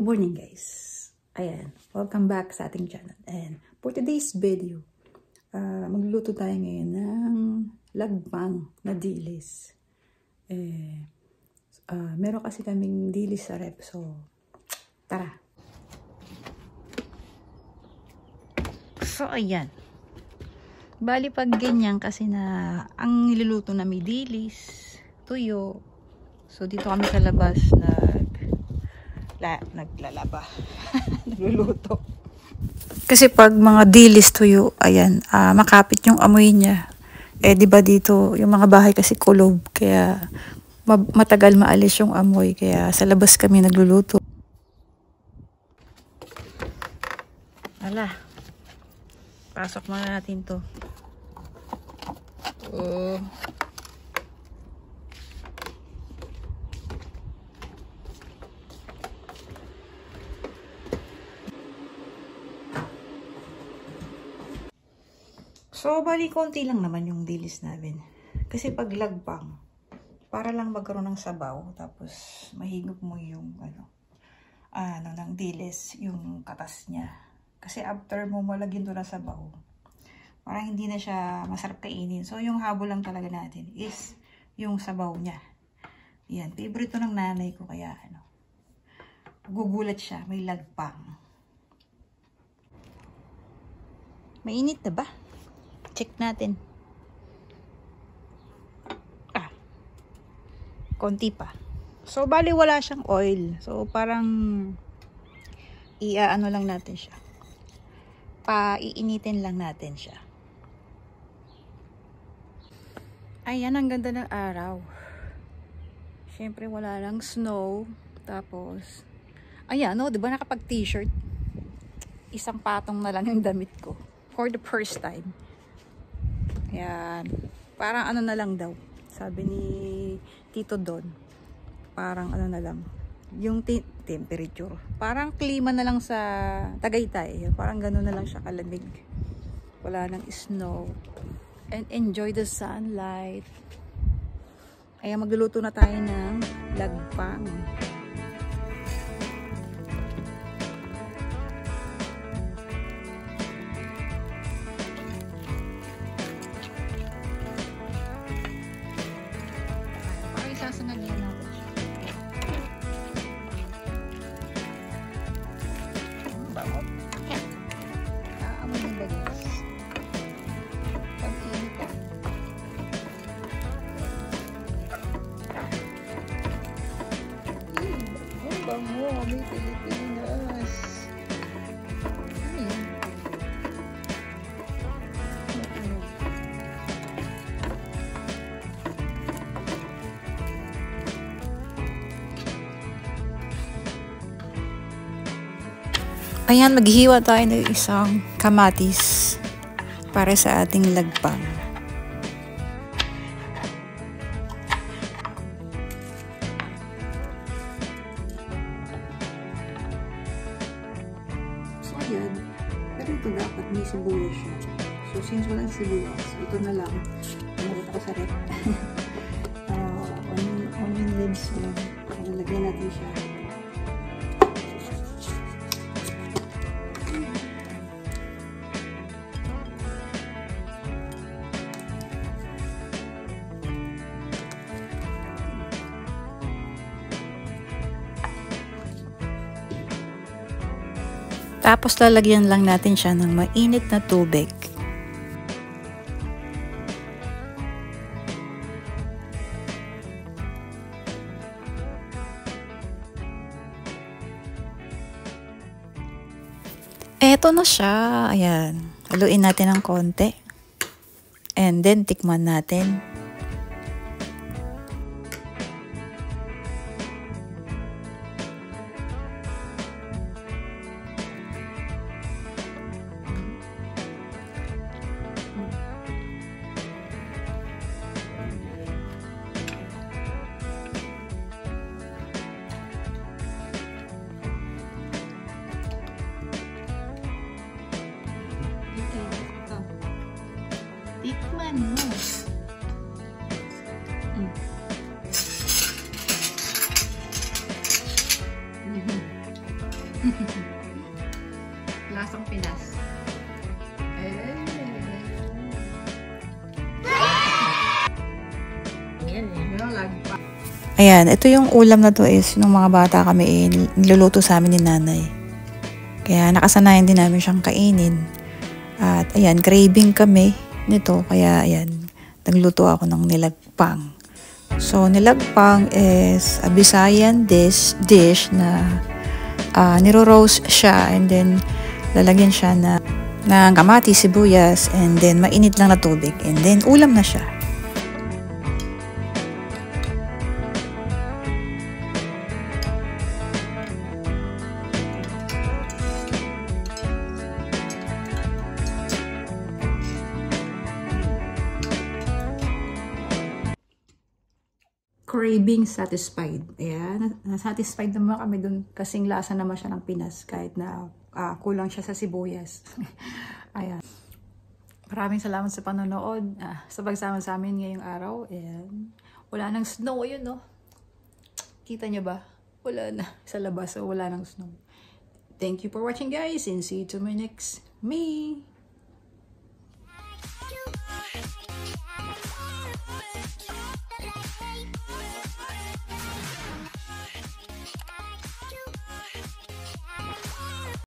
Good morning guys. Ayan, welcome back sa ating channel. And for today's video, magluluto tayo ngayon ng lagpang na dilis. Meron kasi kaming dilis sa rep, so tara. So ayan. Bali pag ganyan kasi na ang niluluto na may dilis, tuyo. So dito kami sa labas naglalaba. Nagluluto. Kasi pag mga dilis tuyo, ayan, makapit yung amoy niya. Di ba dito, yung mga bahay kasi kulob, kaya matagal maalis yung amoy, kaya sa labas kami nagluluto. Ala, pasok muna natin to. So, bali konti lang naman yung dilis namin. Kasi pag lagpang, para lang magkaroon ng sabaw, tapos mahigop mo yung ng dilis, yung katas niya. Kasi after mo malagyan doon na sabaw, parang hindi na siya masarap kainin. So, yung habol lang talaga natin is yung sabaw niya. Yan, favorite to ng nanay ko, kaya gugulat siya, may lagpang. Mainit na ba? Check natin. Konti pa. So, bali wala siyang oil. So, parang iaano lang natin siya. Iinitin lang natin siya. Ayan, ang ganda ng araw. Siyempre, wala lang snow. Tapos, ayan, diba nakapag t-shirt? Isang patong na lang yung damit ko. For the first time. Yan. Parang na lang daw. Sabi ni Tito Don. Parang na lang. Yung temperature. Parang klima na lang sa Tagaytay. Parang gano'n na lang siya kalamig. Wala nang snow. And enjoy the sunlight. Ayan, magluluto na tayo ng lagpang. Sasangagyan natin siya. Bango. Aamoy ng bagay. Pag-init ka. Bango. May Pilipinas. Ayan, maghihiwa tayo ng isang kamatis para sa ating lagpang. So, ayan. Pero ito dapat may sibuyas siya. So, since walang sibuyas, ito na lang. Nalit ako sa rep. Onion leaves lang. Nalagyan natin siya. Tapos lalagyan lang natin siya ng mainit na tubig. Eto na siya. Ayan. Haluin natin ng konti. And then tikman natin. Tikman mo. Lasang Pinas. Ayan, ito yung ulam na to is nung mga bata kami niluluto sa amin ni nanay. Kaya nakasanayan din namin siyang kainin. At ayan, craving kami nito. Kaya ayan, nagluto ako ng nilagpang. So, nilagpang is a Visayan dish na niro-roast siya and then lalagyan siya ng kamatis, sibuyas, and then mainit lang na tubig. And then ulam na siya. Craving satisfied. Ayan, nasatisfied naman kami dun kasing lasa naman siya ng Pinas kahit na kulang siya sa sibuyas. Ayan. Maraming salamat sa panonood, sa pagsama sa amin ngayong araw. Ayan. Wala nang snow. Ayun, no? Kita niyo ba? Wala na. Sa labas, so wala nang snow. Thank you for watching, guys, and see you to my next me.